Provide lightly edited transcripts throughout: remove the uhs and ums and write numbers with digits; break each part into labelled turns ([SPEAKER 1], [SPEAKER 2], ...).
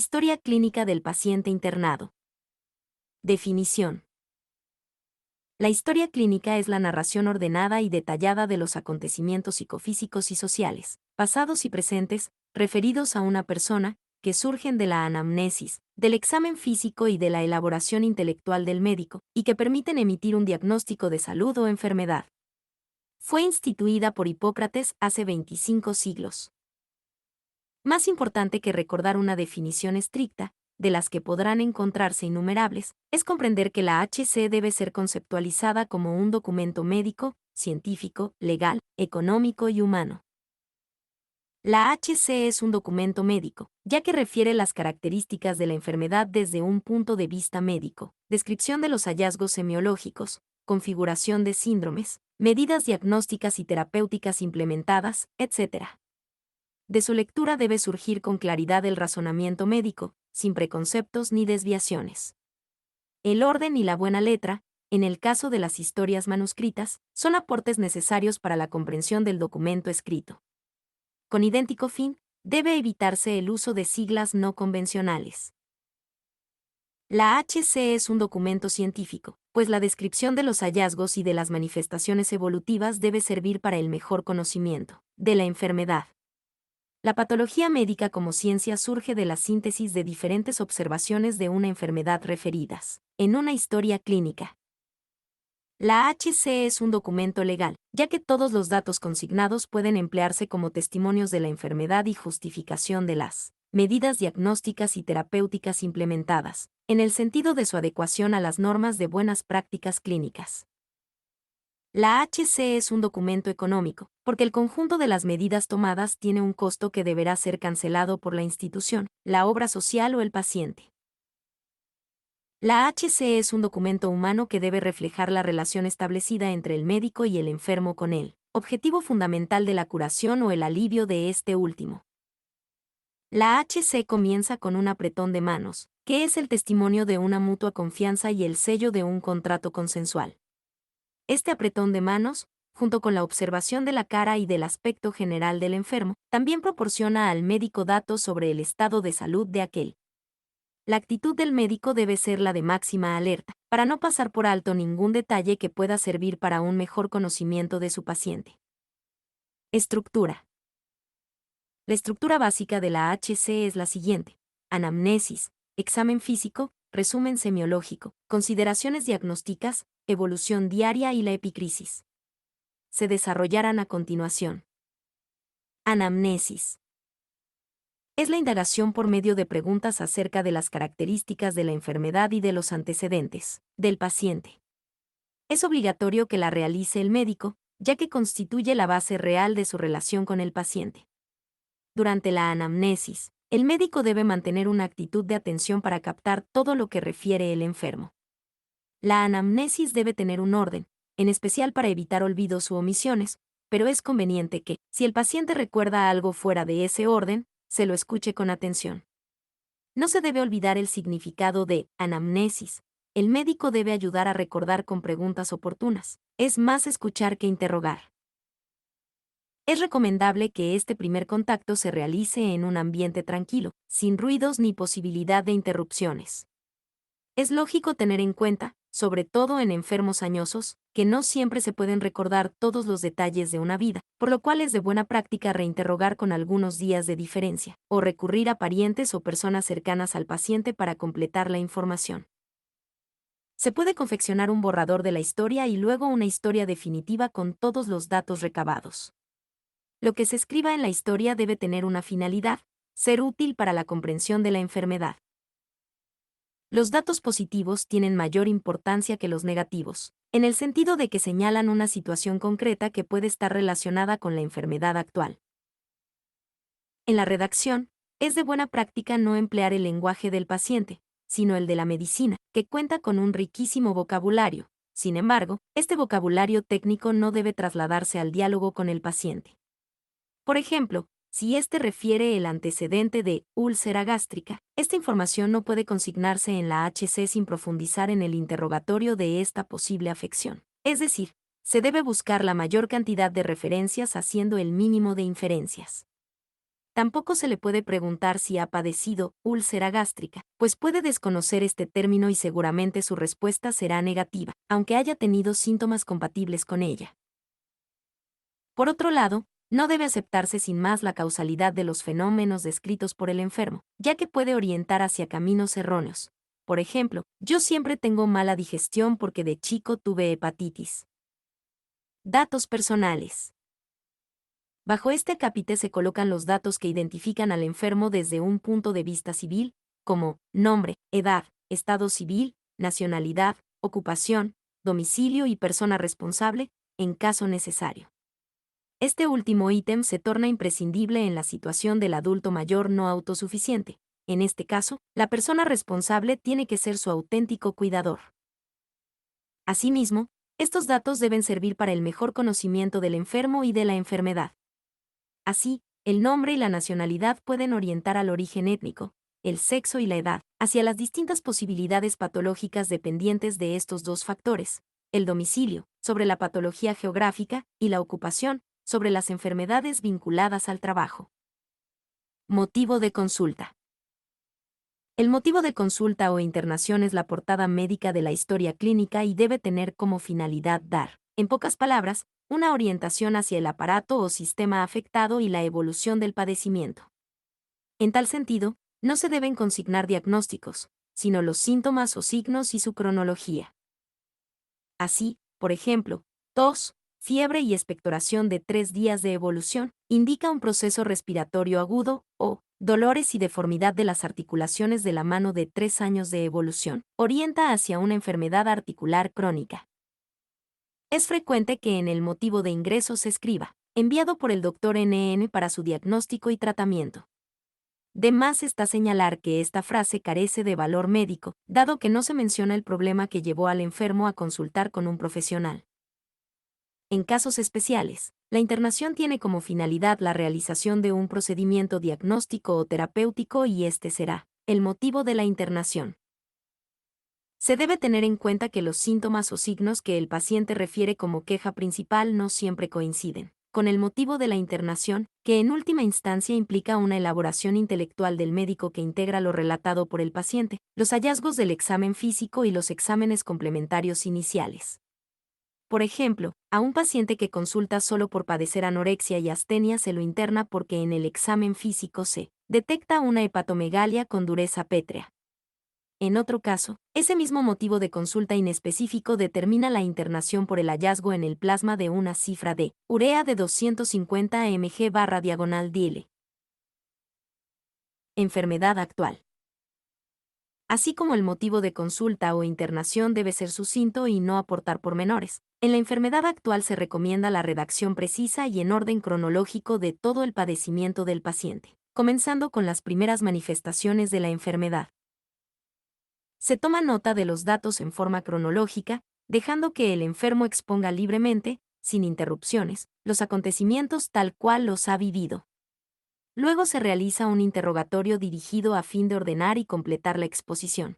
[SPEAKER 1] Historia clínica del paciente internado. Definición. La historia clínica es la narración ordenada y detallada de los acontecimientos psicofísicos y sociales, pasados y presentes, referidos a una persona, que surgen de la anamnesis, del examen físico y de la elaboración intelectual del médico, y que permiten emitir un diagnóstico de salud o enfermedad. Fue instituida por Hipócrates hace 25 siglos. Más importante que recordar una definición estricta, de las que podrán encontrarse innumerables, es comprender que la HC debe ser conceptualizada como un documento médico, científico, legal, económico y humano. La HC es un documento médico, ya que refiere las características de la enfermedad desde un punto de vista médico, descripción de los hallazgos semiológicos, configuración de síndromes, medidas diagnósticas y terapéuticas implementadas, etc. De su lectura debe surgir con claridad el razonamiento médico, sin preconceptos ni desviaciones. El orden y la buena letra, en el caso de las historias manuscritas, son aportes necesarios para la comprensión del documento escrito. Con idéntico fin, debe evitarse el uso de siglas no convencionales. La HC es un documento científico, pues la descripción de los hallazgos y de las manifestaciones evolutivas debe servir para el mejor conocimiento de la enfermedad. La patología médica como ciencia surge de la síntesis de diferentes observaciones de una enfermedad referidas en una historia clínica. La HC es un documento legal, ya que todos los datos consignados pueden emplearse como testimonios de la enfermedad y justificación de las medidas diagnósticas y terapéuticas implementadas, en el sentido de su adecuación a las normas de buenas prácticas clínicas. La HC es un documento económico, porque el conjunto de las medidas tomadas tiene un costo que deberá ser cancelado por la institución, la obra social o el paciente. La HC es un documento humano que debe reflejar la relación establecida entre el médico y el enfermo con él, objetivo fundamental de la curación o el alivio de este último. La HC comienza con un apretón de manos, que es el testimonio de una mutua confianza y el sello de un contrato consensual. Este apretón de manos, junto con la observación de la cara y del aspecto general del enfermo, también proporciona al médico datos sobre el estado de salud de aquel. La actitud del médico debe ser la de máxima alerta, para no pasar por alto ningún detalle que pueda servir para un mejor conocimiento de su paciente. Estructura. La estructura básica de la HC es la siguiente: anamnesis, examen físico, resumen semiológico, consideraciones diagnósticas, evolución diaria y la epicrisis. Se desarrollarán a continuación. Anamnesis. Es la indagación por medio de preguntas acerca de las características de la enfermedad y de los antecedentes del paciente. Es obligatorio que la realice el médico, ya que constituye la base real de su relación con el paciente. Durante la anamnesis, el médico debe mantener una actitud de atención para captar todo lo que refiere el enfermo. La anamnesis debe tener un orden, en especial para evitar olvidos u omisiones, pero es conveniente que, si el paciente recuerda algo fuera de ese orden, se lo escuche con atención. No se debe olvidar el significado de anamnesis. El médico debe ayudar a recordar con preguntas oportunas. Es más escuchar que interrogar. Es recomendable que este primer contacto se realice en un ambiente tranquilo, sin ruidos ni posibilidad de interrupciones. Es lógico tener en cuenta, sobre todo en enfermos añosos, que no siempre se pueden recordar todos los detalles de una vida, por lo cual es de buena práctica reinterrogar con algunos días de diferencia, o recurrir a parientes o personas cercanas al paciente para completar la información. Se puede confeccionar un borrador de la historia y luego una historia definitiva con todos los datos recabados. Lo que se escriba en la historia debe tener una finalidad: ser útil para la comprensión de la enfermedad. Los datos positivos tienen mayor importancia que los negativos, en el sentido de que señalan una situación concreta que puede estar relacionada con la enfermedad actual. En la redacción, es de buena práctica no emplear el lenguaje del paciente, sino el de la medicina, que cuenta con un riquísimo vocabulario. Sin embargo, este vocabulario técnico no debe trasladarse al diálogo con el paciente. Por ejemplo, si este refiere el antecedente de úlcera gástrica, esta información no puede consignarse en la HC sin profundizar en el interrogatorio de esta posible afección. Es decir, se debe buscar la mayor cantidad de referencias haciendo el mínimo de inferencias. Tampoco se le puede preguntar si ha padecido úlcera gástrica, pues puede desconocer este término y seguramente su respuesta será negativa, aunque haya tenido síntomas compatibles con ella. Por otro lado, no debe aceptarse sin más la causalidad de los fenómenos descritos por el enfermo, ya que puede orientar hacia caminos erróneos. Por ejemplo, yo siempre tengo mala digestión porque de chico tuve hepatitis. Datos personales. Bajo este acápite se colocan los datos que identifican al enfermo desde un punto de vista civil, como nombre, edad, estado civil, nacionalidad, ocupación, domicilio y persona responsable, en caso necesario. Este último ítem se torna imprescindible en la situación del adulto mayor no autosuficiente. En este caso, la persona responsable tiene que ser su auténtico cuidador. Asimismo, estos datos deben servir para el mejor conocimiento del enfermo y de la enfermedad. Así, el nombre y la nacionalidad pueden orientar al origen étnico, el sexo y la edad, hacia las distintas posibilidades patológicas dependientes de estos dos factores, el domicilio, sobre la patología geográfica, y la ocupación, sobre las enfermedades vinculadas al trabajo. Motivo de consulta. El motivo de consulta o internación es la portada médica de la historia clínica y debe tener como finalidad dar, en pocas palabras, una orientación hacia el aparato o sistema afectado y la evolución del padecimiento. En tal sentido, no se deben consignar diagnósticos, sino los síntomas o signos y su cronología. Así, por ejemplo, tos, fiebre y expectoración de 3 días de evolución, indica un proceso respiratorio agudo, o dolores y deformidad de las articulaciones de la mano de 3 años de evolución, orienta hacia una enfermedad articular crónica. Es frecuente que en el motivo de ingreso se escriba, enviado por el Dr. NN para su diagnóstico y tratamiento. De más está señalar que esta frase carece de valor médico, dado que no se menciona el problema que llevó al enfermo a consultar con un profesional. En casos especiales, la internación tiene como finalidad la realización de un procedimiento diagnóstico o terapéutico y este será el motivo de la internación. Se debe tener en cuenta que los síntomas o signos que el paciente refiere como queja principal no siempre coinciden con el motivo de la internación, que en última instancia implica una elaboración intelectual del médico que integra lo relatado por el paciente, los hallazgos del examen físico y los exámenes complementarios iniciales. Por ejemplo, a un paciente que consulta solo por padecer anorexia y astenia se lo interna porque en el examen físico se detecta una hepatomegalia con dureza pétrea. En otro caso, ese mismo motivo de consulta inespecífico determina la internación por el hallazgo en el plasma de una cifra de urea de 250 mg/dl. Enfermedad actual. Así como el motivo de consulta o internación debe ser sucinto y no aportar pormenores, en la enfermedad actual se recomienda la redacción precisa y en orden cronológico de todo el padecimiento del paciente, comenzando con las primeras manifestaciones de la enfermedad. Se toma nota de los datos en forma cronológica, dejando que el enfermo exponga libremente, sin interrupciones, los acontecimientos tal cual los ha vivido. Luego se realiza un interrogatorio dirigido a fin de ordenar y completar la exposición.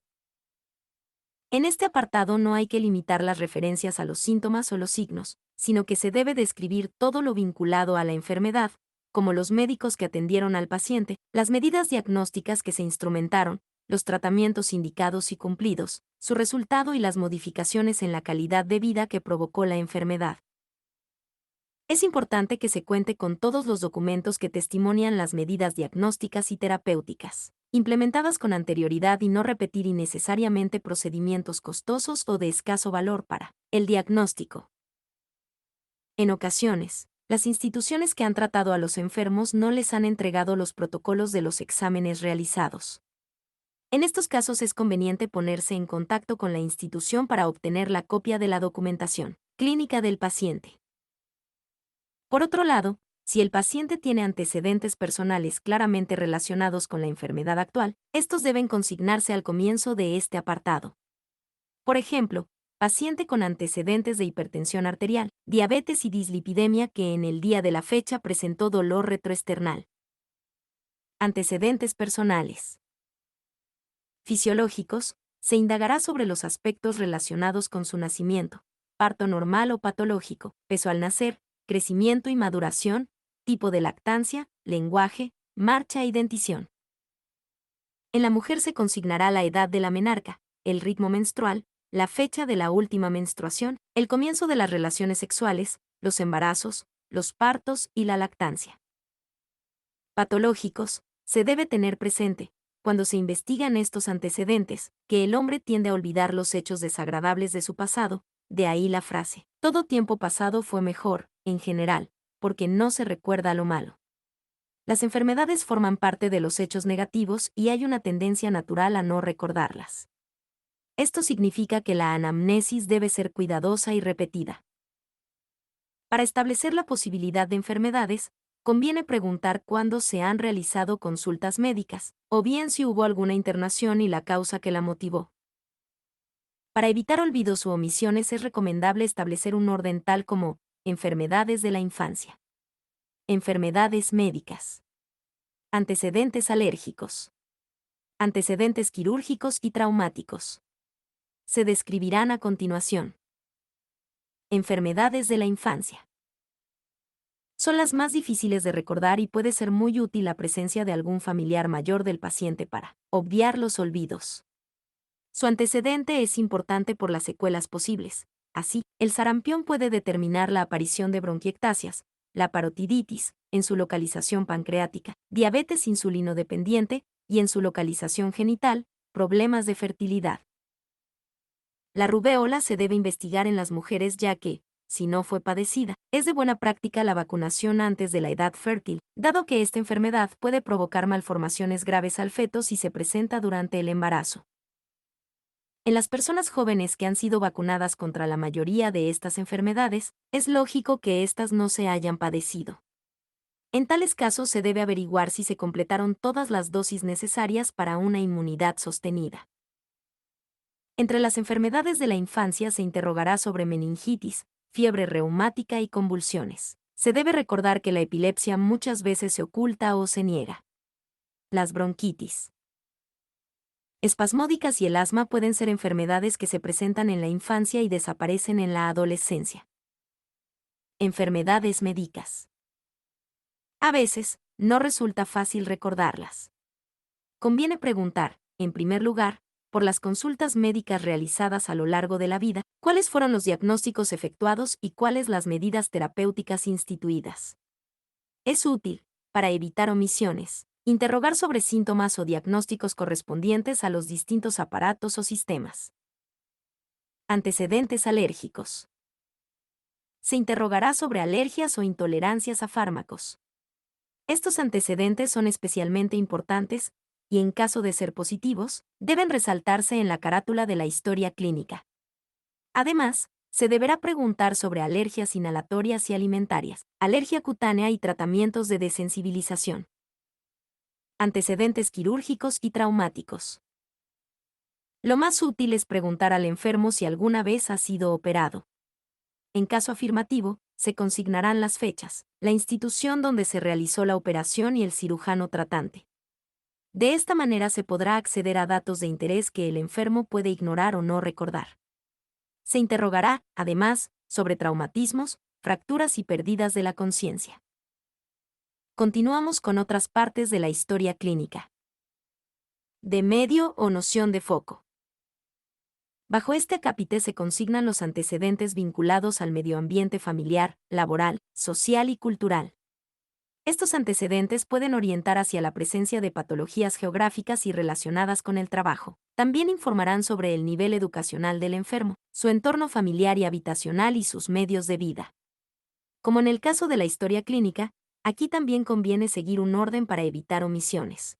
[SPEAKER 1] En este apartado no hay que limitar las referencias a los síntomas o los signos, sino que se debe describir todo lo vinculado a la enfermedad, como los médicos que atendieron al paciente, las medidas diagnósticas que se instrumentaron, los tratamientos indicados y cumplidos, su resultado y las modificaciones en la calidad de vida que provocó la enfermedad. Es importante que se cuente con todos los documentos que testimonian las medidas diagnósticas y terapéuticas, implementadas con anterioridad y no repetir innecesariamente procedimientos costosos o de escaso valor para el diagnóstico. En ocasiones, las instituciones que han tratado a los enfermos no les han entregado los protocolos de los exámenes realizados. En estos casos es conveniente ponerse en contacto con la institución para obtener la copia de la documentación clínica del paciente. Por otro lado, si el paciente tiene antecedentes personales claramente relacionados con la enfermedad actual, estos deben consignarse al comienzo de este apartado. Por ejemplo, paciente con antecedentes de hipertensión arterial, diabetes y dislipidemia que en el día de la fecha presentó dolor retroesternal. Antecedentes personales fisiológicos, se indagará sobre los aspectos relacionados con su nacimiento, parto normal o patológico, peso al nacer, crecimiento y maduración, tipo de lactancia, lenguaje, marcha y dentición. En la mujer se consignará la edad de la menarca, el ritmo menstrual, la fecha de la última menstruación, el comienzo de las relaciones sexuales, los embarazos, los partos y la lactancia. Patológicos, se debe tener presente, cuando se investigan estos antecedentes, que el hombre tiende a olvidar los hechos desagradables de su pasado, de ahí la frase, todo tiempo pasado fue mejor, en general, porque no se recuerda lo malo. Las enfermedades forman parte de los hechos negativos y hay una tendencia natural a no recordarlas. Esto significa que la anamnesis debe ser cuidadosa y repetida. Para establecer la posibilidad de enfermedades, conviene preguntar cuándo se han realizado consultas médicas, o bien si hubo alguna internación y la causa que la motivó. Para evitar olvidos u omisiones es recomendable establecer un orden tal como enfermedades de la infancia, enfermedades médicas, antecedentes alérgicos, antecedentes quirúrgicos y traumáticos. Se describirán a continuación. Enfermedades de la infancia. Son las más difíciles de recordar y puede ser muy útil la presencia de algún familiar mayor del paciente para obviar los olvidos. Su antecedente es importante por las secuelas posibles. Así, el sarampión puede determinar la aparición de bronquiectasias, la parotiditis, en su localización pancreática, diabetes insulinodependiente, y en su localización genital, problemas de fertilidad. La rubéola se debe investigar en las mujeres ya que, si no fue padecida, es de buena práctica la vacunación antes de la edad fértil, dado que esta enfermedad puede provocar malformaciones graves al feto si se presenta durante el embarazo. En las personas jóvenes que han sido vacunadas contra la mayoría de estas enfermedades, es lógico que éstas no se hayan padecido. En tales casos se debe averiguar si se completaron todas las dosis necesarias para una inmunidad sostenida. Entre las enfermedades de la infancia se interrogará sobre meningitis, fiebre reumática y convulsiones. Se debe recordar que la epilepsia muchas veces se oculta o se niega. Las bronquitis espasmódicas y el asma pueden ser enfermedades que se presentan en la infancia y desaparecen en la adolescencia. Enfermedades médicas. A veces, no resulta fácil recordarlas. Conviene preguntar, en primer lugar, por las consultas médicas realizadas a lo largo de la vida, cuáles fueron los diagnósticos efectuados y cuáles las medidas terapéuticas instituidas. Es útil, para evitar omisiones, interrogar sobre síntomas o diagnósticos correspondientes a los distintos aparatos o sistemas. Antecedentes alérgicos. Se interrogará sobre alergias o intolerancias a fármacos. Estos antecedentes son especialmente importantes, y en caso de ser positivos, deben resaltarse en la carátula de la historia clínica. Además, se deberá preguntar sobre alergias inhalatorias y alimentarias, alergia cutánea y tratamientos de desensibilización. Antecedentes quirúrgicos y traumáticos. Lo más útil es preguntar al enfermo si alguna vez ha sido operado. En caso afirmativo, se consignarán las fechas, la institución donde se realizó la operación y el cirujano tratante. De esta manera se podrá acceder a datos de interés que el enfermo puede ignorar o no recordar. Se interrogará, además, sobre traumatismos, fracturas y pérdidas de la conciencia. Continuamos con otras partes de la historia clínica. De medio o noción de foco. Bajo este acápite se consignan los antecedentes vinculados al medio ambiente familiar, laboral, social y cultural. Estos antecedentes pueden orientar hacia la presencia de patologías geográficas y relacionadas con el trabajo. También informarán sobre el nivel educacional del enfermo, su entorno familiar y habitacional y sus medios de vida. Como en el caso de la historia clínica, aquí también conviene seguir un orden para evitar omisiones.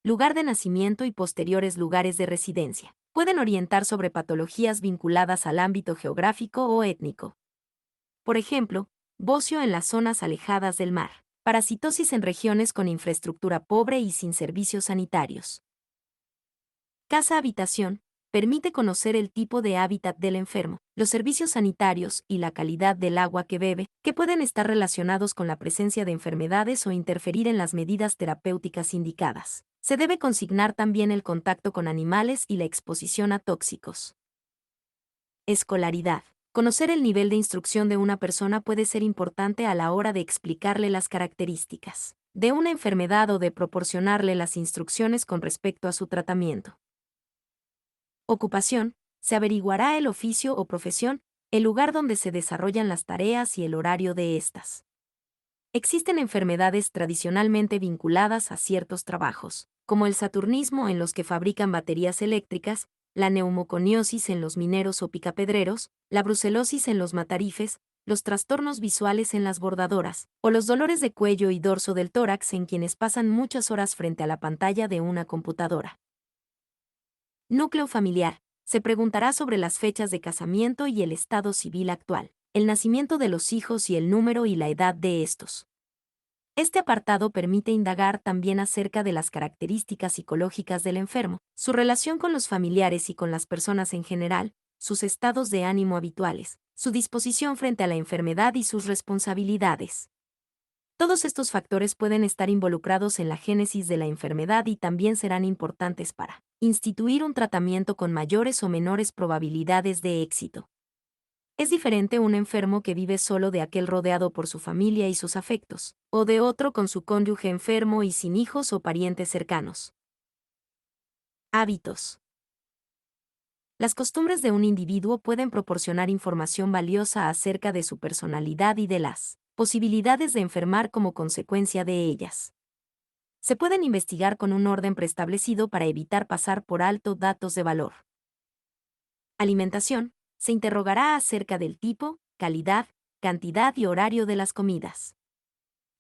[SPEAKER 1] Lugar de nacimiento y posteriores lugares de residencia. Pueden orientar sobre patologías vinculadas al ámbito geográfico o étnico. Por ejemplo, bocio en las zonas alejadas del mar. Parasitosis en regiones con infraestructura pobre y sin servicios sanitarios. Casa-habitación. Permite conocer el tipo de hábitat del enfermo, los servicios sanitarios y la calidad del agua que bebe, que pueden estar relacionados con la presencia de enfermedades o interferir en las medidas terapéuticas indicadas. Se debe consignar también el contacto con animales y la exposición a tóxicos. Escolaridad. Conocer el nivel de instrucción de una persona puede ser importante a la hora de explicarle las características de una enfermedad o de proporcionarle las instrucciones con respecto a su tratamiento. Ocupación. Se averiguará el oficio o profesión, el lugar donde se desarrollan las tareas y el horario de estas. Existen enfermedades tradicionalmente vinculadas a ciertos trabajos, como el saturnismo en los que fabrican baterías eléctricas, la neumoconiosis en los mineros o picapedreros, la brucelosis en los matarifes, los trastornos visuales en las bordadoras, o los dolores de cuello y dorso del tórax en quienes pasan muchas horas frente a la pantalla de una computadora. Núcleo familiar. Se preguntará sobre las fechas de casamiento y el estado civil actual, el nacimiento de los hijos y el número y la edad de estos. Este apartado permite indagar también acerca de las características psicológicas del enfermo, su relación con los familiares y con las personas en general, sus estados de ánimo habituales, su disposición frente a la enfermedad y sus responsabilidades. Todos estos factores pueden estar involucrados en la génesis de la enfermedad y también serán importantes para instituir un tratamiento con mayores o menores probabilidades de éxito. Es diferente un enfermo que vive solo de aquel rodeado por su familia y sus afectos, o de otro con su cónyuge enfermo y sin hijos o parientes cercanos. Hábitos. Las costumbres de un individuo pueden proporcionar información valiosa acerca de su personalidad y de las posibilidades de enfermar como consecuencia de ellas. Se pueden investigar con un orden preestablecido para evitar pasar por alto datos de valor. Alimentación. Se interrogará acerca del tipo, calidad, cantidad y horario de las comidas.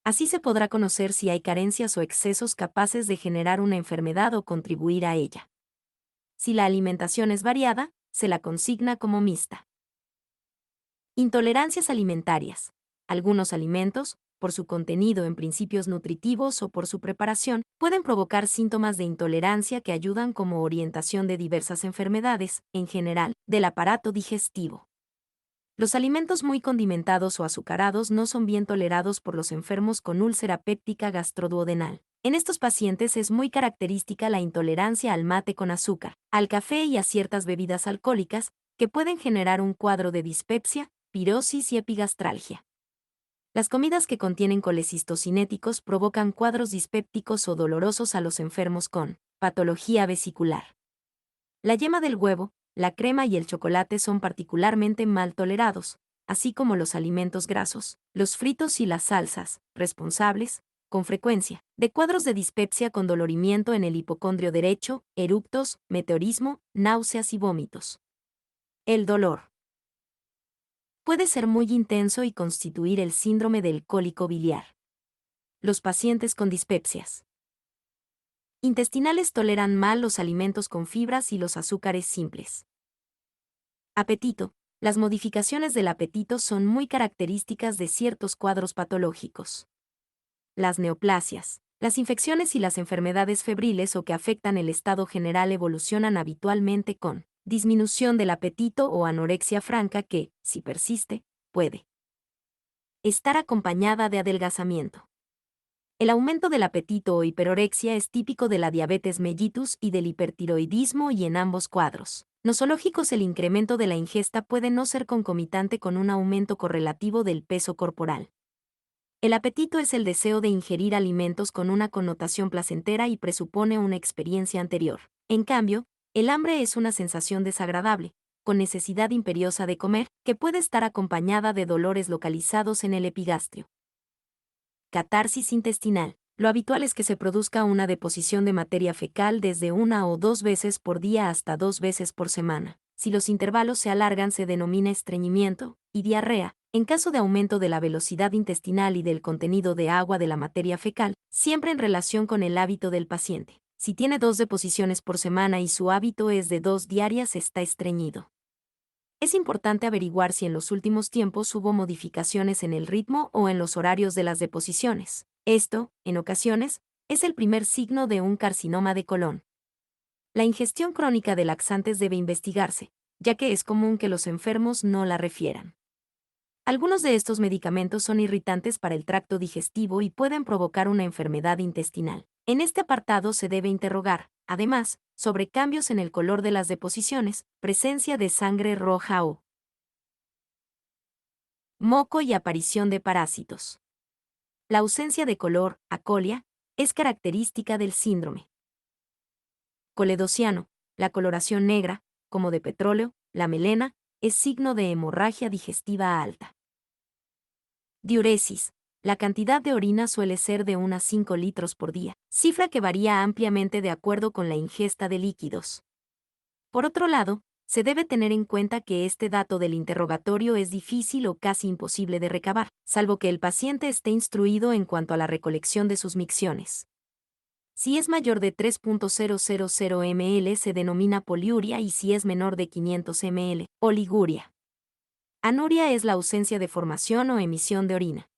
[SPEAKER 1] Así se podrá conocer si hay carencias o excesos capaces de generar una enfermedad o contribuir a ella. Si la alimentación es variada, se la consigna como mixta. Intolerancias alimentarias. Algunos alimentos, por su contenido en principios nutritivos o por su preparación, pueden provocar síntomas de intolerancia que ayudan como orientación de diversas enfermedades, en general, del aparato digestivo. Los alimentos muy condimentados o azucarados no son bien tolerados por los enfermos con úlcera péptica gastroduodenal. En estos pacientes es muy característica la intolerancia al mate con azúcar, al café y a ciertas bebidas alcohólicas, que pueden generar un cuadro de dispepsia, pirosis y epigastralgia. Las comidas que contienen colecistocinéticos provocan cuadros dispépticos o dolorosos a los enfermos con patología vesicular. La yema del huevo, la crema y el chocolate son particularmente mal tolerados, así como los alimentos grasos, los fritos y las salsas, responsables, con frecuencia, de cuadros de dispepsia con dolorimiento en el hipocondrio derecho, eructos, meteorismo, náuseas y vómitos. El dolor puede ser muy intenso y constituir el síndrome del cólico biliar. Los pacientes con dispepsias intestinales toleran mal los alimentos con fibras y los azúcares simples. Apetito. Las modificaciones del apetito son muy características de ciertos cuadros patológicos. Las neoplasias. Las infecciones y las enfermedades febriles o que afectan el estado general evolucionan habitualmente con disminución del apetito o anorexia franca que, si persiste, puede estar acompañada de adelgazamiento. El aumento del apetito o hiperorexia es típico de la diabetes mellitus y del hipertiroidismo y en ambos cuadros nosológicos el incremento de la ingesta puede no ser concomitante con un aumento correlativo del peso corporal. El apetito es el deseo de ingerir alimentos con una connotación placentera y presupone una experiencia anterior. En cambio, el hambre es una sensación desagradable, con necesidad imperiosa de comer, que puede estar acompañada de dolores localizados en el epigastrio. Catarsis intestinal. Lo habitual es que se produzca una deposición de materia fecal desde 1 o 2 veces por día hasta 2 veces por semana. Si los intervalos se alargan se denomina estreñimiento, y diarrea. En caso de aumento de la velocidad intestinal y del contenido de agua de la materia fecal, siempre en relación con el hábito del paciente. Si tiene 2 deposiciones por semana y su hábito es de 2 diarias está estreñido. Es importante averiguar si en los últimos tiempos hubo modificaciones en el ritmo o en los horarios de las deposiciones. Esto, en ocasiones, es el primer signo de un carcinoma de colon. La ingestión crónica de laxantes debe investigarse, ya que es común que los enfermos no la refieran. Algunos de estos medicamentos son irritantes para el tracto digestivo y pueden provocar una enfermedad intestinal. En este apartado se debe interrogar, además, sobre cambios en el color de las deposiciones, presencia de sangre roja o moco y aparición de parásitos. La ausencia de color, acolia, es característica del síndrome coledociano. La coloración negra, como de petróleo, la melena, es signo de hemorragia digestiva alta. Diuresis. La cantidad de orina suele ser de unas 5 litros por día, cifra que varía ampliamente de acuerdo con la ingesta de líquidos. Por otro lado, se debe tener en cuenta que este dato del interrogatorio es difícil o casi imposible de recabar, salvo que el paciente esté instruido en cuanto a la recolección de sus micciones. Si es mayor de 3.000 ml se denomina poliuria y si es menor de 500 ml, oliguria. Anuria es la ausencia de formación o emisión de orina.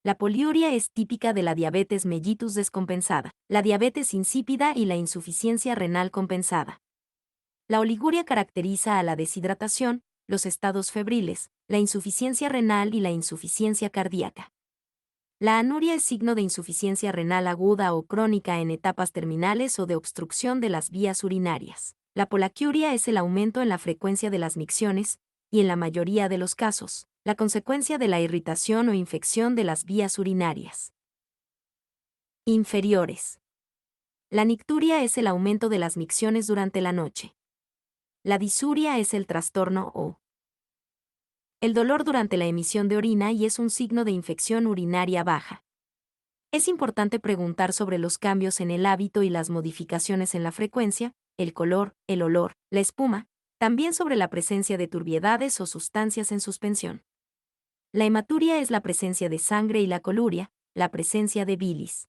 [SPEAKER 1] La poliuria es típica de la diabetes mellitus descompensada, la diabetes insípida y la insuficiencia renal compensada. La oliguria caracteriza a la deshidratación, los estados febriles, la insuficiencia renal y la insuficiencia cardíaca. La anuria es signo de insuficiencia renal aguda o crónica en etapas terminales o de obstrucción de las vías urinarias. La polaquiuria es el aumento en la frecuencia de las micciones, y en la mayoría de los casos, la consecuencia de la irritación o infección de las vías urinarias inferiores. La nicturia es el aumento de las micciones durante la noche. La disuria es el trastorno o el dolor durante la emisión de orina y es un signo de infección urinaria baja. Es importante preguntar sobre los cambios en el hábito y las modificaciones en la frecuencia, el color, el olor, la espuma, también sobre la presencia de turbiedades o sustancias en suspensión. La hematuria es la presencia de sangre y la coluria, la presencia de bilis.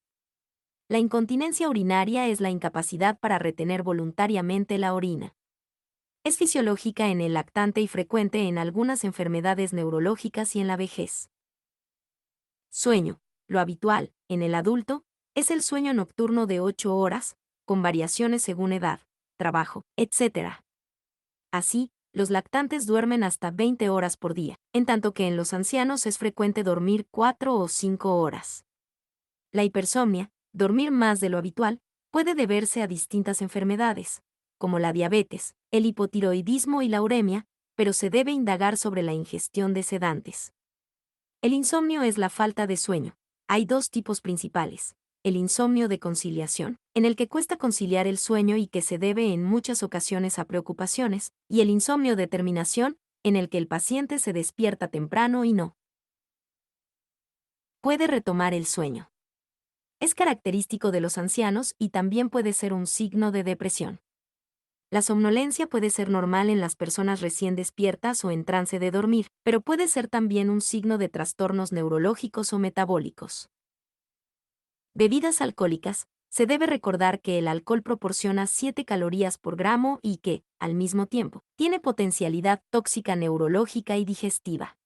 [SPEAKER 1] La incontinencia urinaria es la incapacidad para retener voluntariamente la orina. Es fisiológica en el lactante y frecuente en algunas enfermedades neurológicas y en la vejez. Sueño. Lo habitual, en el adulto, es el sueño nocturno de 8 horas, con variaciones según edad, trabajo, etc. Así, los lactantes duermen hasta 20 horas por día, en tanto que en los ancianos es frecuente dormir 4 o 5 horas. La hipersomnia, dormir más de lo habitual, puede deberse a distintas enfermedades, como la diabetes, el hipotiroidismo y la uremia, pero se debe indagar sobre la ingestión de sedantes. El insomnio es la falta de sueño. Hay dos tipos principales. El insomnio de conciliación, en el que cuesta conciliar el sueño y que se debe en muchas ocasiones a preocupaciones, y el insomnio de terminación, en el que el paciente se despierta temprano y no puede retomar el sueño. Es característico de los ancianos y también puede ser un signo de depresión. La somnolencia puede ser normal en las personas recién despiertas o en trance de dormir, pero puede ser también un signo de trastornos neurológicos o metabólicos. Bebidas alcohólicas. Se debe recordar que el alcohol proporciona 7 calorías por gramo y que, al mismo tiempo, tiene potencialidad tóxica neurológica y digestiva.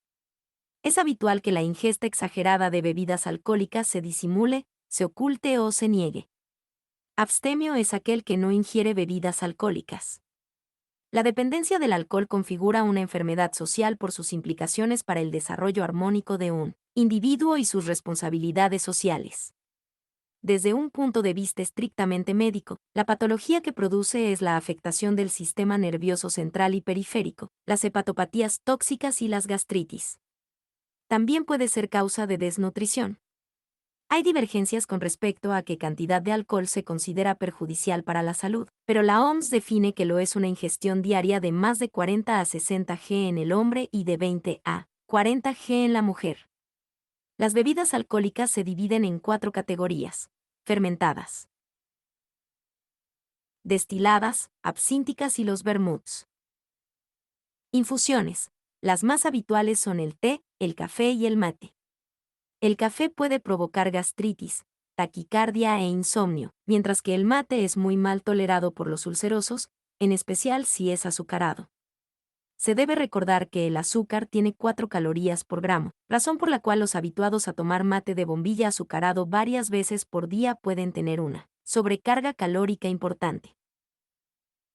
[SPEAKER 1] Es habitual que la ingesta exagerada de bebidas alcohólicas se disimule, se oculte o se niegue. Abstemio es aquel que no ingiere bebidas alcohólicas. La dependencia del alcohol configura una enfermedad social por sus implicaciones para el desarrollo armónico de un individuo y sus responsabilidades sociales. Desde un punto de vista estrictamente médico, la patología que produce es la afectación del sistema nervioso central y periférico, las hepatopatías tóxicas y las gastritis. También puede ser causa de desnutrición. Hay divergencias con respecto a qué cantidad de alcohol se considera perjudicial para la salud, pero la OMS define que lo es una ingestión diaria de más de 40 a 60 g en el hombre y de 20 a 40 g en la mujer. Las bebidas alcohólicas se dividen en 4 categorías: fermentadas, destiladas, absínticas y los vermuts. Infusiones. Las más habituales son el té, el café y el mate. El café puede provocar gastritis, taquicardia e insomnio, mientras que el mate es muy mal tolerado por los ulcerosos, en especial si es azucarado. Se debe recordar que el azúcar tiene 4 calorías por gramo, razón por la cual los habituados a tomar mate de bombilla azucarado varias veces por día pueden tener una sobrecarga calórica importante.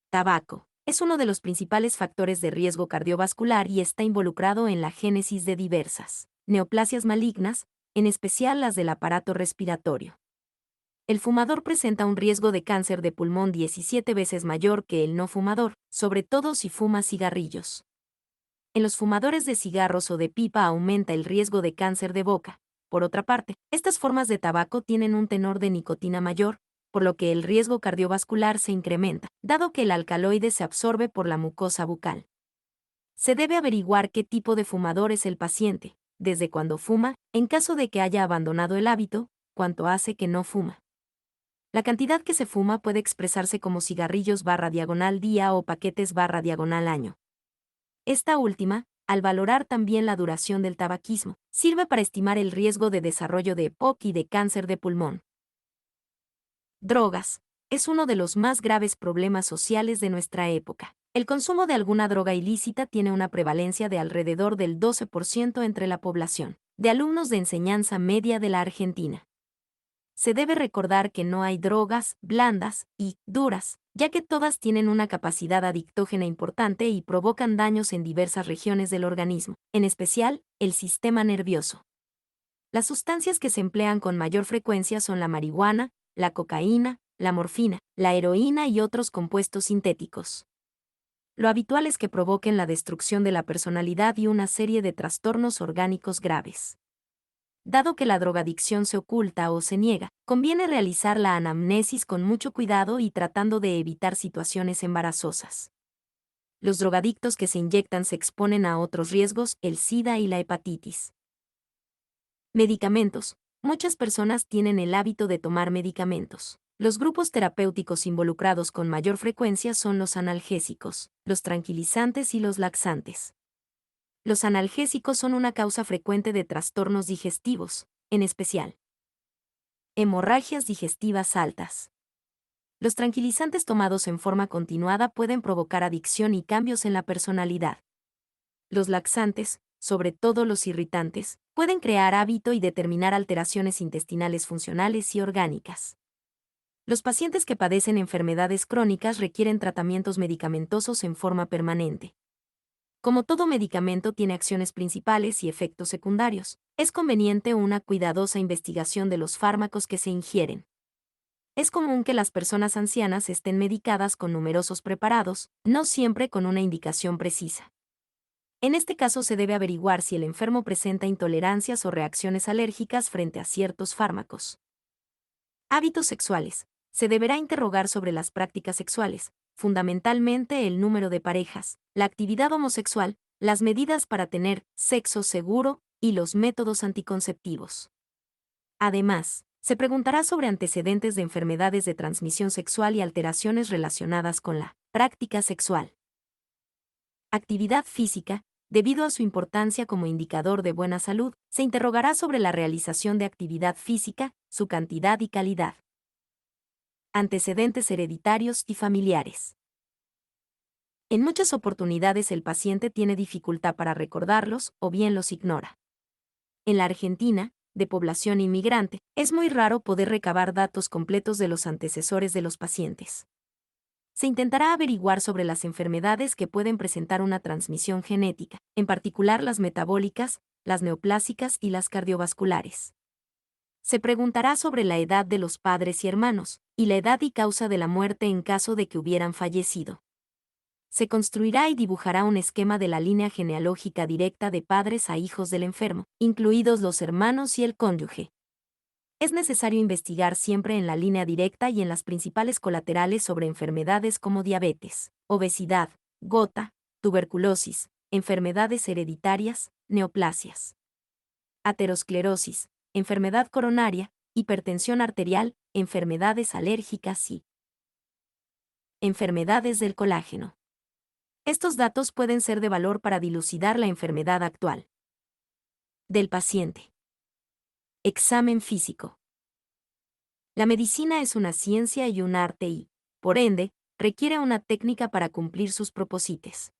[SPEAKER 1] Tabaco. Es uno de los principales factores de riesgo cardiovascular y está involucrado en la génesis de diversas neoplasias malignas, en especial las del aparato respiratorio. El fumador presenta un riesgo de cáncer de pulmón 17 veces mayor que el no fumador, sobre todo si fuma cigarrillos. En los fumadores de cigarros o de pipa aumenta el riesgo de cáncer de boca, Por otra parte, estas formas de tabaco tienen un tenor de nicotina mayor, por lo que el riesgo cardiovascular se incrementa, dado que el alcaloide se absorbe por la mucosa bucal. Se debe averiguar qué tipo de fumador es el paciente, desde cuándo fuma, en caso de que haya abandonado el hábito, cuánto hace que no fuma. La cantidad que se fuma puede expresarse como cigarrillos barra diagonal día o paquetes barra diagonal año. Esta última, al valorar también la duración del tabaquismo, sirve para estimar el riesgo de desarrollo de EPOC y de cáncer de pulmón. Drogas. Es uno de los más graves problemas sociales de nuestra época. El consumo de alguna droga ilícita tiene una prevalencia de alrededor del 12% entre la población de alumnos de enseñanza media de la Argentina. Se debe recordar que no hay drogas blandas y duras, ya que todas tienen una capacidad adictógena importante y provocan daños en diversas regiones del organismo, en especial el sistema nervioso. Las sustancias que se emplean con mayor frecuencia son la marihuana, la cocaína, la morfina, la heroína y otros compuestos sintéticos. Lo habitual es que provoquen la destrucción de la personalidad y una serie de trastornos orgánicos graves. Dado que la drogadicción se oculta o se niega, conviene realizar la anamnesis con mucho cuidado y tratando de evitar situaciones embarazosas. Los drogadictos que se inyectan se exponen a otros riesgos, el SIDA y la hepatitis. Medicamentos. Muchas personas tienen el hábito de tomar medicamentos. Los grupos terapéuticos involucrados con mayor frecuencia son los analgésicos, los tranquilizantes y los laxantes. Los analgésicos son una causa frecuente de trastornos digestivos, en especial hemorragias digestivas altas. Los tranquilizantes tomados en forma continuada pueden provocar adicción y cambios en la personalidad. Los laxantes, sobre todo los irritantes, pueden crear hábito y determinar alteraciones intestinales funcionales y orgánicas. Los pacientes que padecen enfermedades crónicas requieren tratamientos medicamentosos en forma permanente. Como todo medicamento tiene acciones principales y efectos secundarios, es conveniente una cuidadosa investigación de los fármacos que se ingieren. Es común que las personas ancianas estén medicadas con numerosos preparados, no siempre con una indicación precisa. En este caso se debe averiguar si el enfermo presenta intolerancias o reacciones alérgicas frente a ciertos fármacos. Hábitos sexuales. Se deberá interrogar sobre las prácticas sexuales, fundamentalmente el número de parejas, la actividad homosexual, las medidas para tener sexo seguro y los métodos anticonceptivos. Además, se preguntará sobre antecedentes de enfermedades de transmisión sexual y alteraciones relacionadas con la práctica sexual. Actividad física. Debido a su importancia como indicador de buena salud, se interrogará sobre la realización de actividad física, su cantidad y calidad. Antecedentes hereditarios y familiares. En muchas oportunidades el paciente tiene dificultad para recordarlos o bien los ignora. En la Argentina, de población inmigrante, es muy raro poder recabar datos completos de los antecesores de los pacientes. Se intentará averiguar sobre las enfermedades que pueden presentar una transmisión genética, en particular las metabólicas, las neoplásicas y las cardiovasculares. Se preguntará sobre la edad de los padres y hermanos, y la edad y causa de la muerte en caso de que hubieran fallecido. Se construirá y dibujará un esquema de la línea genealógica directa de padres a hijos del enfermo, incluidos los hermanos y el cónyuge. Es necesario investigar siempre en la línea directa y en las principales colaterales sobre enfermedades como diabetes, obesidad, gota, tuberculosis, enfermedades hereditarias, neoplasias, aterosclerosis, enfermedad coronaria, hipertensión arterial, enfermedades alérgicas y enfermedades del colágeno. Estos datos pueden ser de valor para dilucidar la enfermedad actual del paciente. Examen físico. La medicina es una ciencia y un arte y, por ende, requiere una técnica para cumplir sus propósitos.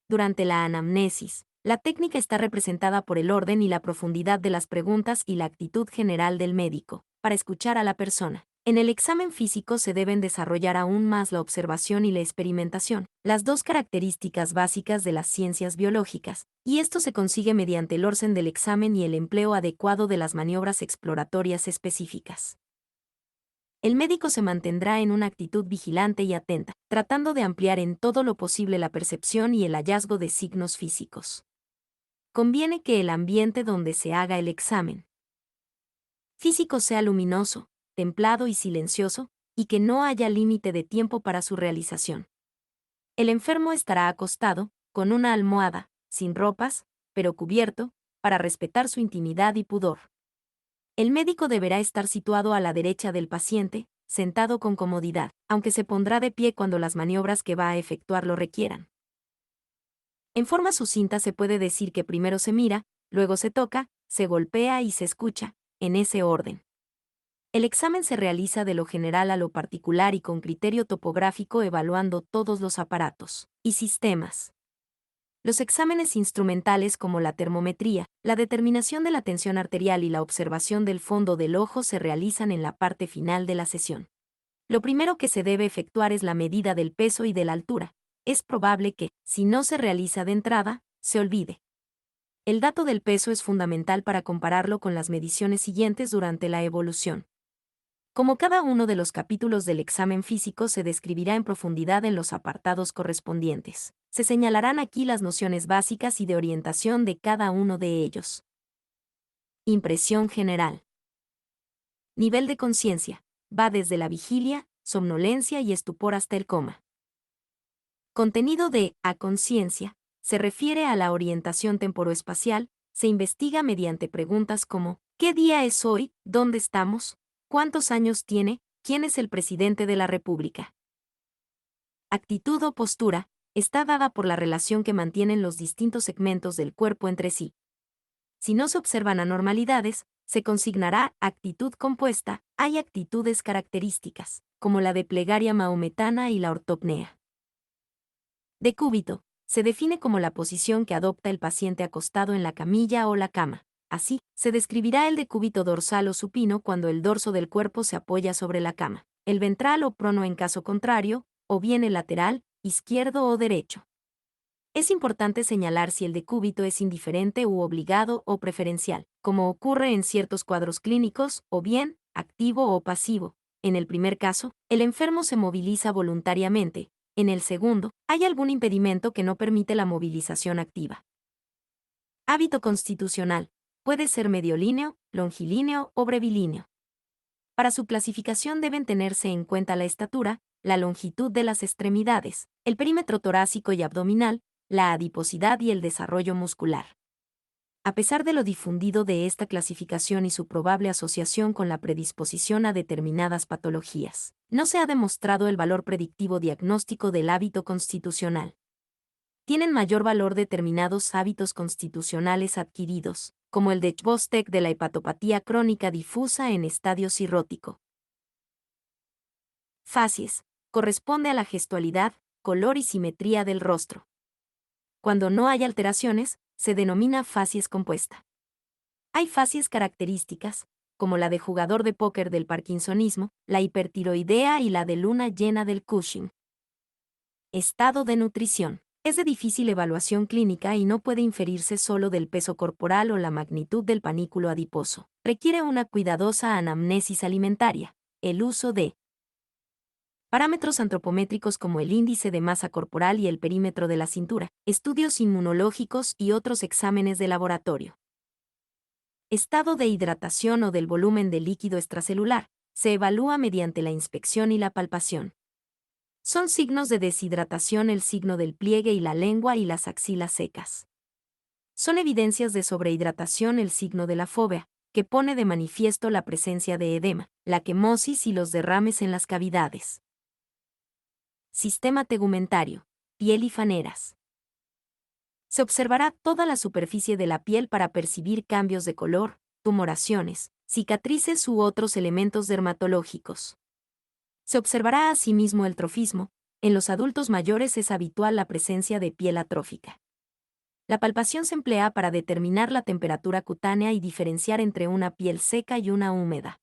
[SPEAKER 1] Durante la anamnesis, la técnica está representada por el orden y la profundidad de las preguntas y la actitud general del médico, para escuchar a la persona. En el examen físico se deben desarrollar aún más la observación y la experimentación, las dos características básicas de las ciencias biológicas, y esto se consigue mediante el orden del examen y el empleo adecuado de las maniobras exploratorias específicas. El médico se mantendrá en una actitud vigilante y atenta, tratando de ampliar en todo lo posible la percepción y el hallazgo de signos físicos. Conviene que el ambiente donde se haga el examen físico sea luminoso, templado y silencioso, y que no haya límite de tiempo para su realización. El enfermo estará acostado, con una almohada, sin ropas, pero cubierto, para respetar su intimidad y pudor. El médico deberá estar situado a la derecha del paciente, sentado con comodidad, aunque se pondrá de pie cuando las maniobras que va a efectuar lo requieran. En forma sucinta se puede decir que primero se mira, luego se toca, se golpea y se escucha, en ese orden. El examen se realiza de lo general a lo particular y con criterio topográfico evaluando todos los aparatos y sistemas. Los exámenes instrumentales como la termometría, la determinación de la tensión arterial y la observación del fondo del ojo se realizan en la parte final de la sesión. Lo primero que se debe efectuar es la medida del peso y de la altura. Es probable que, si no se realiza de entrada, se olvide. El dato del peso es fundamental para compararlo con las mediciones siguientes durante la evolución. Como cada uno de los capítulos del examen físico se describirá en profundidad en los apartados correspondientes, se señalarán aquí las nociones básicas y de orientación de cada uno de ellos. Impresión general. Nivel de conciencia. Va desde la vigilia, somnolencia y estupor hasta el coma. Contenido de a conciencia se refiere a la orientación temporoespacial, se investiga mediante preguntas como ¿qué día es hoy? ¿Dónde estamos? ¿Cuántos años tiene? ¿Quién es el presidente de la República? Actitud o postura está dada por la relación que mantienen los distintos segmentos del cuerpo entre sí. Si no se observan anormalidades, se consignará actitud compuesta. Hay actitudes características, como la de plegaria maometana y la ortopnea. Decúbito se define como la posición que adopta el paciente acostado en la camilla o la cama. Así, se describirá el decúbito dorsal o supino cuando el dorso del cuerpo se apoya sobre la cama, el ventral o prono en caso contrario, o bien el lateral, izquierdo o derecho. Es importante señalar si el decúbito es indiferente u obligado o preferencial, como ocurre en ciertos cuadros clínicos, o bien, activo o pasivo. En el primer caso, el enfermo se moviliza voluntariamente. En el segundo, hay algún impedimento que no permite la movilización activa. Hábito constitucional. Puede ser mediolíneo, longilíneo o brevilíneo. Para su clasificación deben tenerse en cuenta la estatura, la longitud de las extremidades, el perímetro torácico y abdominal, la adiposidad y el desarrollo muscular. A pesar de lo difundido de esta clasificación y su probable asociación con la predisposición a determinadas patologías, no se ha demostrado el valor predictivo diagnóstico del hábito constitucional. Tienen mayor valor determinados hábitos constitucionales adquiridos, como el de Chvostek de la hepatopatía crónica difusa en estadio cirrótico. Facies. Corresponde a la gestualidad, color y simetría del rostro. Cuando no hay alteraciones, se denomina facies compuesta. Hay facies características, como la de jugador de póker del parkinsonismo, la hipertiroidea y la de luna llena del Cushing. Estado de nutrición. Es de difícil evaluación clínica y no puede inferirse solo del peso corporal o la magnitud del panículo adiposo. Requiere una cuidadosa anamnesis alimentaria, el uso de parámetros antropométricos como el índice de masa corporal y el perímetro de la cintura, estudios inmunológicos y otros exámenes de laboratorio. Estado de hidratación o del volumen del líquido extracelular. Se evalúa mediante la inspección y la palpación. Son signos de deshidratación el signo del pliegue y la lengua y las axilas secas. Son evidencias de sobrehidratación el signo de la fobia, que pone de manifiesto la presencia de edema, la quemosis y los derrames en las cavidades. Sistema tegumentario, piel y faneras. Se observará toda la superficie de la piel para percibir cambios de color, tumoraciones, cicatrices u otros elementos dermatológicos. Se observará asimismo el trofismo. En los adultos mayores es habitual la presencia de piel atrófica. La palpación se emplea para determinar la temperatura cutánea y diferenciar entre una piel seca y una húmeda.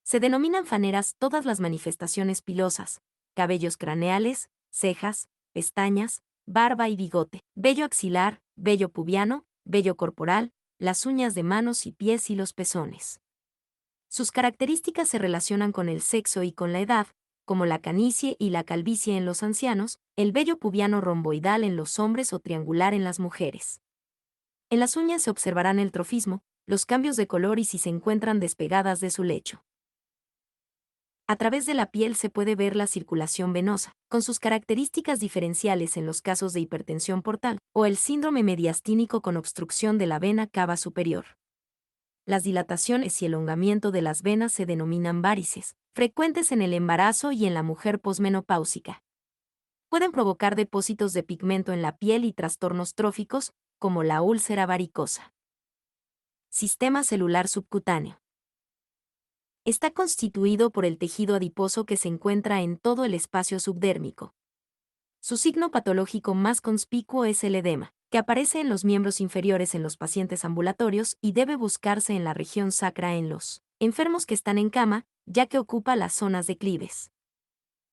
[SPEAKER 1] Se denominan faneras todas las manifestaciones pilosas, cabellos craneales, cejas, pestañas, barba y bigote, vello axilar, vello pubiano, vello corporal, las uñas de manos y pies y los pezones. Sus características se relacionan con el sexo y con la edad, como la canicie y la calvicie en los ancianos, el vello pubiano romboidal en los hombres o triangular en las mujeres. En las uñas se observarán el trofismo, los cambios de color y si se encuentran despegadas de su lecho. A través de la piel se puede ver la circulación venosa, con sus características diferenciales en los casos de hipertensión portal o el síndrome mediastínico con obstrucción de la vena cava superior. Las dilataciones y elongamiento de las venas se denominan varices, frecuentes en el embarazo y en la mujer posmenopáusica. Pueden provocar depósitos de pigmento en la piel y trastornos tróficos, como la úlcera varicosa. Sistema celular subcutáneo. Está constituido por el tejido adiposo que se encuentra en todo el espacio subdérmico. Su signo patológico más conspicuo es el edema, que aparece en los miembros inferiores en los pacientes ambulatorios y debe buscarse en la región sacra en los enfermos que están en cama, ya que ocupa las zonas declives.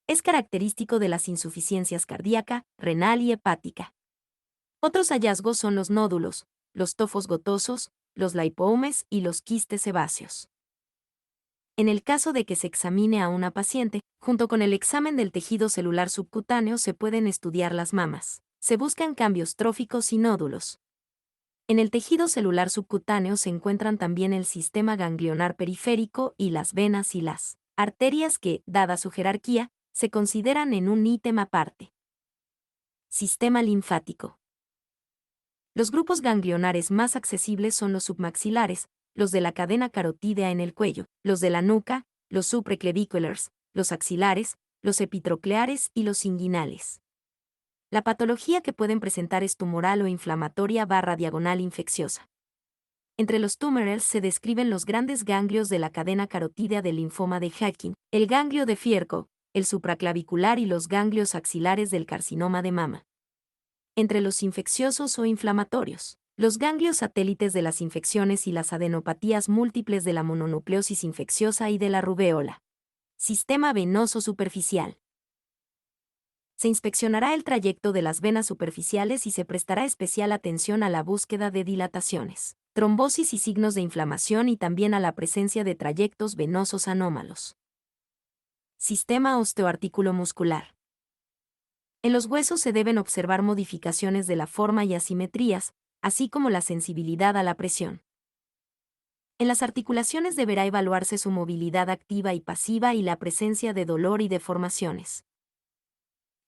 [SPEAKER 1] Es característico de las insuficiencias cardíaca, renal y hepática. Otros hallazgos son los nódulos, los tofos gotosos, los lipómas y los quistes sebáceos. En el caso de que se examine a una paciente, junto con el examen del tejido celular subcutáneo se pueden estudiar las mamas. Se buscan cambios tróficos y nódulos. En el tejido celular subcutáneo se encuentran también el sistema ganglionar periférico y las venas y las arterias que, dada su jerarquía, se consideran en un ítem aparte. Sistema linfático. Los grupos ganglionares más accesibles son los submaxilares, los de la cadena carotídea en el cuello, los de la nuca, los supraclaviculars, los axilares, los epitrocleares y los inguinales. La patología que pueden presentar es tumoral o inflamatoria / diagonal infecciosa. Entre los tumorales se describen los grandes ganglios de la cadena carotídea del linfoma de Hodgkin, el ganglio de Fierco, el supraclavicular y los ganglios axilares del carcinoma de mama. Entre los infecciosos o inflamatorios, los ganglios satélites de las infecciones y las adenopatías múltiples de la mononucleosis infecciosa y de la rubéola. Sistema venoso superficial. Se inspeccionará el trayecto de las venas superficiales y se prestará especial atención a la búsqueda de dilataciones, trombosis y signos de inflamación y también a la presencia de trayectos venosos anómalos. Sistema osteoarticulomuscular. En los huesos se deben observar modificaciones de la forma y asimetrías, así como la sensibilidad a la presión. En las articulaciones deberá evaluarse su movilidad activa y pasiva y la presencia de dolor y deformaciones.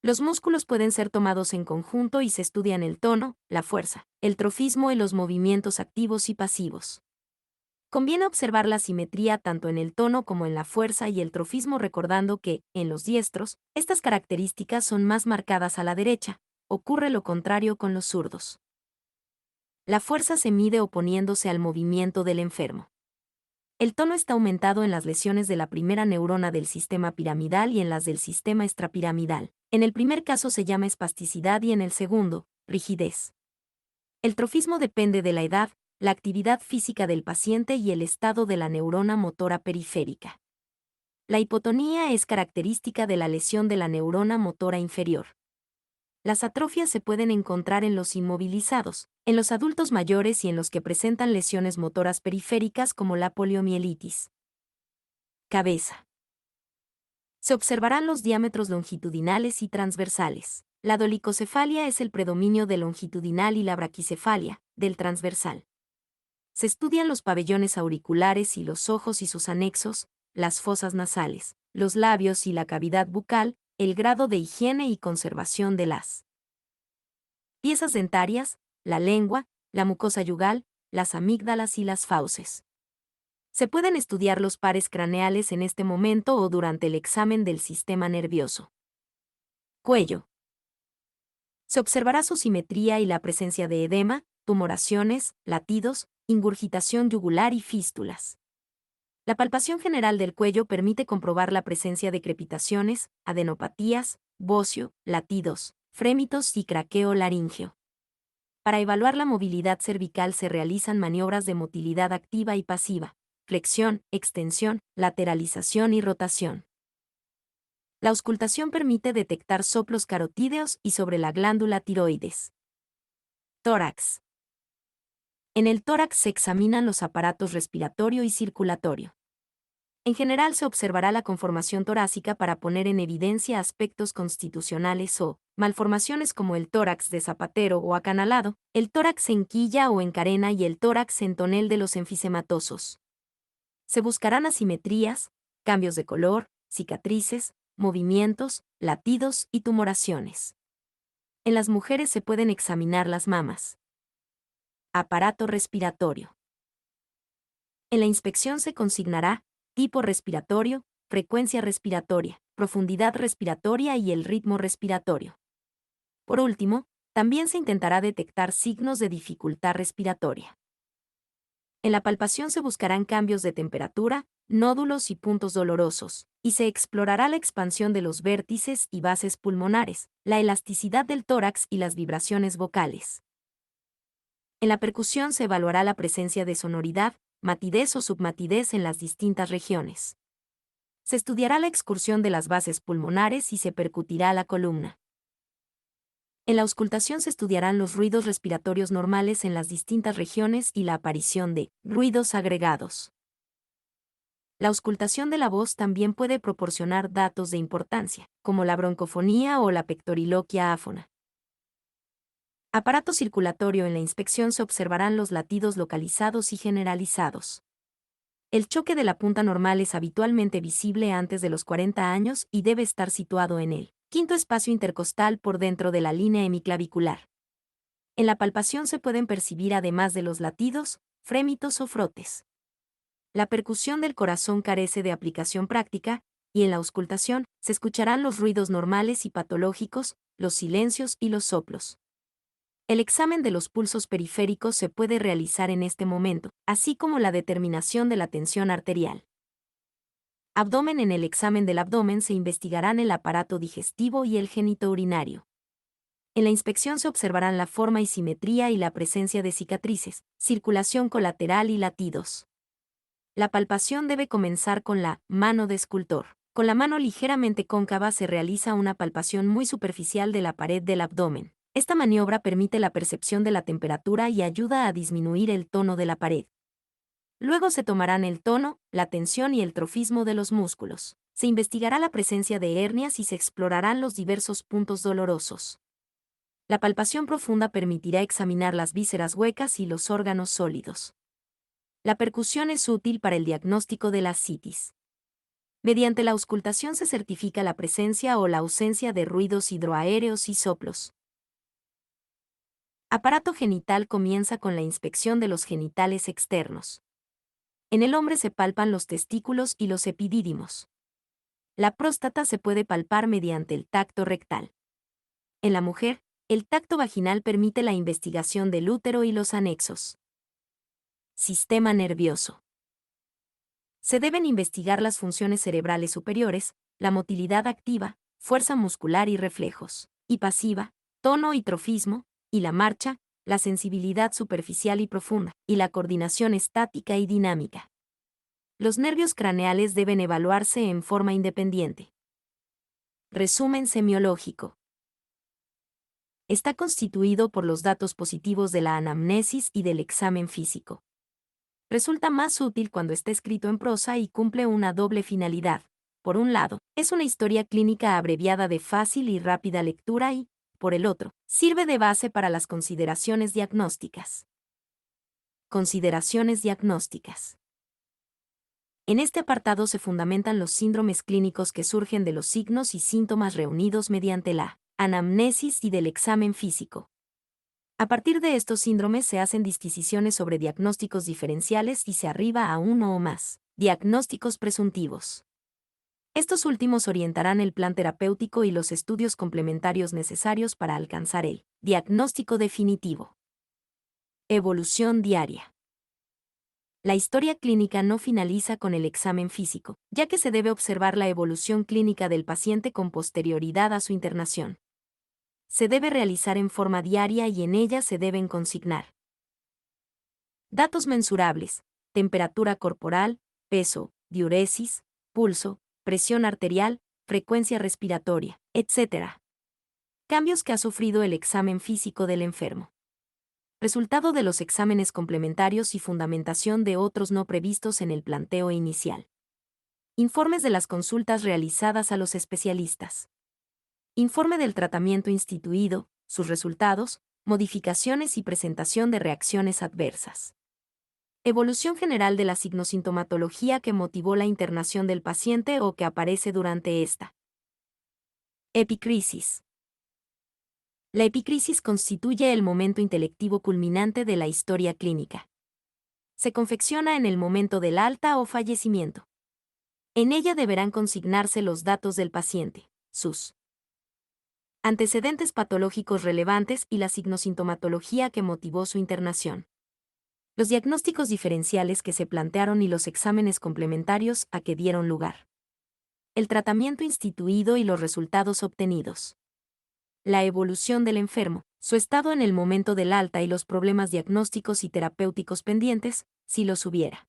[SPEAKER 1] Los músculos pueden ser tomados en conjunto y se estudian el tono, la fuerza, el trofismo y los movimientos activos y pasivos. Conviene observar la simetría tanto en el tono como en la fuerza y el trofismo, recordando que, en los diestros, estas características son más marcadas a la derecha. Ocurre lo contrario con los zurdos. La fuerza se mide oponiéndose al movimiento del enfermo. El tono está aumentado en las lesiones de la primera neurona del sistema piramidal y en las del sistema extrapiramidal. En el primer caso se llama espasticidad y en el segundo, rigidez. El trofismo depende de la edad, la actividad física del paciente y el estado de la neurona motora periférica. La hipotonía es característica de la lesión de la neurona motora inferior. Las atrofias se pueden encontrar en los inmovilizados, en los adultos mayores y en los que presentan lesiones motoras periféricas como la poliomielitis. Cabeza. Se observarán los diámetros longitudinales y transversales. La dolicocefalia es el predominio del longitudinal y la braquicefalia, del transversal. Se estudian los pabellones auriculares y los ojos y sus anexos, las fosas nasales, los labios y la cavidad bucal, el grado de higiene y conservación de las piezas dentarias, la lengua, la mucosa yugal, las amígdalas y las fauces. Se pueden estudiar los pares craneales en este momento o durante el examen del sistema nervioso. Cuello. Se observará su simetría y la presencia de edema, tumoraciones, latidos, ingurgitación yugular y fístulas. La palpación general del cuello permite comprobar la presencia de crepitaciones, adenopatías, bocio, latidos, frémitos y craqueo laríngeo. Para evaluar la movilidad cervical se realizan maniobras de motilidad activa y pasiva, flexión, extensión, lateralización y rotación. La auscultación permite detectar soplos carotídeos y sobre la glándula tiroides. Tórax. En el tórax se examinan los aparatos respiratorio y circulatorio. En general se observará la conformación torácica para poner en evidencia aspectos constitucionales o malformaciones como el tórax de zapatero o acanalado, el tórax en quilla o en carena y el tórax en tonel de los enfisematosos. Se buscarán asimetrías, cambios de color, cicatrices, movimientos, latidos y tumoraciones. En las mujeres se pueden examinar las mamas. Aparato respiratorio. En la inspección se consignará tipo respiratorio, frecuencia respiratoria, profundidad respiratoria y el ritmo respiratorio. Por último, también se intentará detectar signos de dificultad respiratoria. En la palpación se buscarán cambios de temperatura, nódulos y puntos dolorosos, y se explorará la expansión de los vértices y bases pulmonares, la elasticidad del tórax y las vibraciones vocales. En la percusión se evaluará la presencia de sonoridad, matidez o submatidez en las distintas regiones. Se estudiará la excursión de las bases pulmonares y se percutirá la columna. En la auscultación se estudiarán los ruidos respiratorios normales en las distintas regiones y la aparición de ruidos agregados. La auscultación de la voz también puede proporcionar datos de importancia, como la broncofonía o la pectoriloquia áfona. Aparato circulatorio. En la inspección se observarán los latidos localizados y generalizados. El choque de la punta normal es habitualmente visible antes de los 40 años y debe estar situado en el quinto espacio intercostal por dentro de la línea hemiclavicular. En la palpación se pueden percibir además de los latidos, frémitos o frotes. La percusión del corazón carece de aplicación práctica, y en la auscultación se escucharán los ruidos normales y patológicos, los silencios y los soplos. El examen de los pulsos periféricos se puede realizar en este momento, así como la determinación de la tensión arterial. Abdomen. En el examen del abdomen se investigarán el aparato digestivo y el genitourinario. En la inspección se observarán la forma y simetría y la presencia de cicatrices, circulación colateral y latidos. La palpación debe comenzar con la mano de escultor. Con la mano ligeramente cóncava se realiza una palpación muy superficial de la pared del abdomen. Esta maniobra permite la percepción de la temperatura y ayuda a disminuir el tono de la pared. Luego se tomarán el tono, la tensión y el trofismo de los músculos. Se investigará la presencia de hernias y se explorarán los diversos puntos dolorosos. La palpación profunda permitirá examinar las vísceras huecas y los órganos sólidos. La percusión es útil para el diagnóstico de la ascitis. Mediante la auscultación se certifica la presencia o la ausencia de ruidos hidroaéreos y soplos. Aparato genital. Comienza con la inspección de los genitales externos. En el hombre se palpan los testículos y los epidídimos. La próstata se puede palpar mediante el tacto rectal. En la mujer, el tacto vaginal permite la investigación del útero y los anexos. Sistema nervioso. Se deben investigar las funciones cerebrales superiores, la motilidad activa, fuerza muscular y reflejos, y pasiva, tono y trofismo, y la marcha, la sensibilidad superficial y profunda, y la coordinación estática y dinámica. Los nervios craneales deben evaluarse en forma independiente. Resumen semiológico. Está constituido por los datos positivos de la anamnesis y del examen físico. Resulta más útil cuando está escrito en prosa y cumple una doble finalidad. Por un lado, es una historia clínica abreviada de fácil y rápida lectura y, por el otro, sirve de base para las consideraciones diagnósticas. Consideraciones diagnósticas. En este apartado se fundamentan los síndromes clínicos que surgen de los signos y síntomas reunidos mediante la anamnesis y del examen físico. A partir de estos síndromes se hacen disquisiciones sobre diagnósticos diferenciales y se arriba a uno o más diagnósticos presuntivos. Estos últimos orientarán el plan terapéutico y los estudios complementarios necesarios para alcanzar el diagnóstico definitivo. Evolución diaria. La historia clínica no finaliza con el examen físico, ya que se debe observar la evolución clínica del paciente con posterioridad a su internación. Se debe realizar en forma diaria y en ella se deben consignar datos mensurables: temperatura corporal, peso, diuresis, pulso, presión arterial, frecuencia respiratoria, etc. Cambios que ha sufrido el examen físico del enfermo. Resultado de los exámenes complementarios y fundamentación de otros no previstos en el planteo inicial. Informes de las consultas realizadas a los especialistas. Informe del tratamiento instituido, sus resultados, modificaciones y presentación de reacciones adversas. Evolución general de la signosintomatología que motivó la internación del paciente o que aparece durante esta. Epicrisis. La epicrisis constituye el momento intelectivo culminante de la historia clínica. Se confecciona en el momento del alta o fallecimiento. En ella deberán consignarse los datos del paciente, sus antecedentes patológicos relevantes y la signosintomatología que motivó su internación. Los diagnósticos diferenciales que se plantearon y los exámenes complementarios a que dieron lugar. El tratamiento instituido y los resultados obtenidos. La evolución del enfermo, su estado en el momento del alta y los problemas diagnósticos y terapéuticos pendientes, si los hubiera.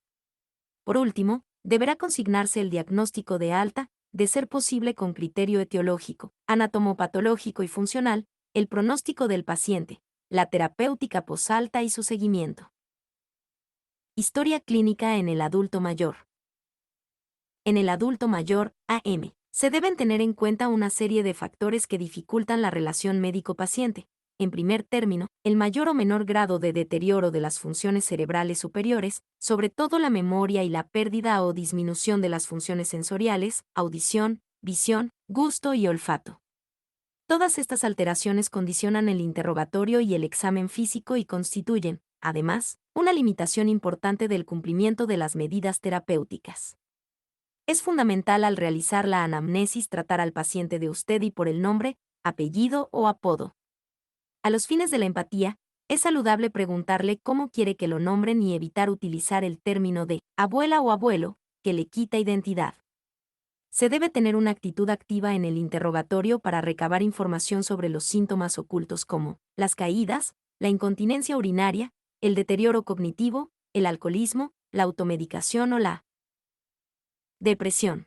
[SPEAKER 1] Por último, deberá consignarse el diagnóstico de alta, de ser posible con criterio etiológico, anatomopatológico y funcional, el pronóstico del paciente, la terapéutica posalta y su seguimiento. Historia clínica en el adulto mayor. En el adulto mayor, AM, se deben tener en cuenta una serie de factores que dificultan la relación médico-paciente. En primer término, el mayor o menor grado de deterioro de las funciones cerebrales superiores, sobre todo la memoria y la pérdida o disminución de las funciones sensoriales, audición, visión, gusto y olfato. Todas estas alteraciones condicionan el interrogatorio y el examen físico y constituyen, además, una limitación importante del cumplimiento de las medidas terapéuticas. Es fundamental al realizar la anamnesis tratar al paciente de usted y por el nombre, apellido o apodo. A los fines de la empatía, es saludable preguntarle cómo quiere que lo nombren y evitar utilizar el término de abuela o abuelo, que le quita identidad. Se debe tener una actitud activa en el interrogatorio para recabar información sobre los síntomas ocultos como las caídas, la incontinencia urinaria, el deterioro cognitivo, el alcoholismo, la automedicación o la depresión.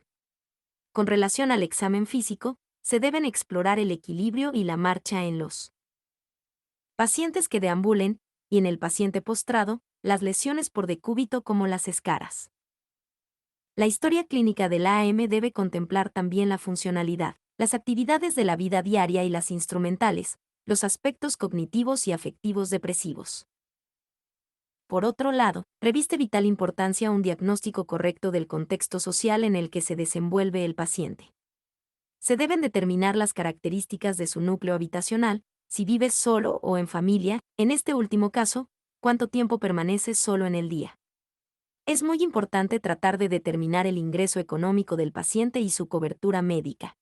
[SPEAKER 1] Con relación al examen físico, se deben explorar el equilibrio y la marcha en los pacientes que deambulen, y en el paciente postrado, las lesiones por decúbito como las escaras. La historia clínica del AM debe contemplar también la funcionalidad, las actividades de la vida diaria y las instrumentales, los aspectos cognitivos y afectivos depresivos. Por otro lado, reviste vital importancia un diagnóstico correcto del contexto social en el que se desenvuelve el paciente. Se deben determinar las características de su núcleo habitacional, si vive solo o en familia, en este último caso, cuánto tiempo permanece solo en el día. Es muy importante tratar de determinar el ingreso económico del paciente y su cobertura médica.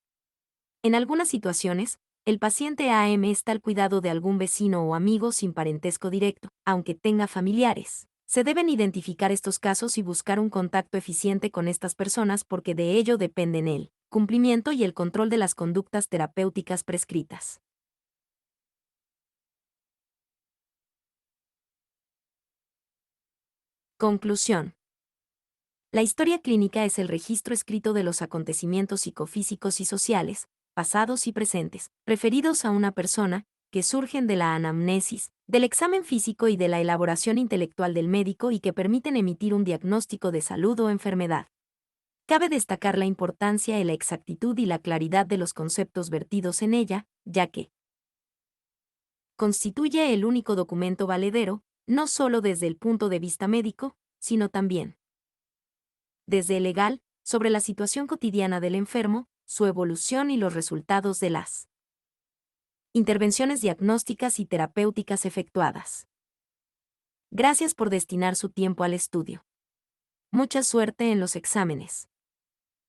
[SPEAKER 1] En algunas situaciones, el paciente AM está al cuidado de algún vecino o amigo sin parentesco directo, aunque tenga familiares. Se deben identificar estos casos y buscar un contacto eficiente con estas personas porque de ello dependen el cumplimiento y el control de las conductas terapéuticas prescritas. Conclusión. La historia clínica es el registro escrito de los acontecimientos psicofísicos y sociales, pasados y presentes, referidos a una persona, que surgen de la anamnesis, del examen físico y de la elaboración intelectual del médico y que permiten emitir un diagnóstico de salud o enfermedad. Cabe destacar la importancia y la exactitud y la claridad de los conceptos vertidos en ella, ya que constituye el único documento valedero, no solo desde el punto de vista médico, sino también desde el legal, sobre la situación cotidiana del enfermo, su evolución y los resultados de las intervenciones diagnósticas y terapéuticas efectuadas. Gracias por destinar su tiempo al estudio. Mucha suerte en los exámenes.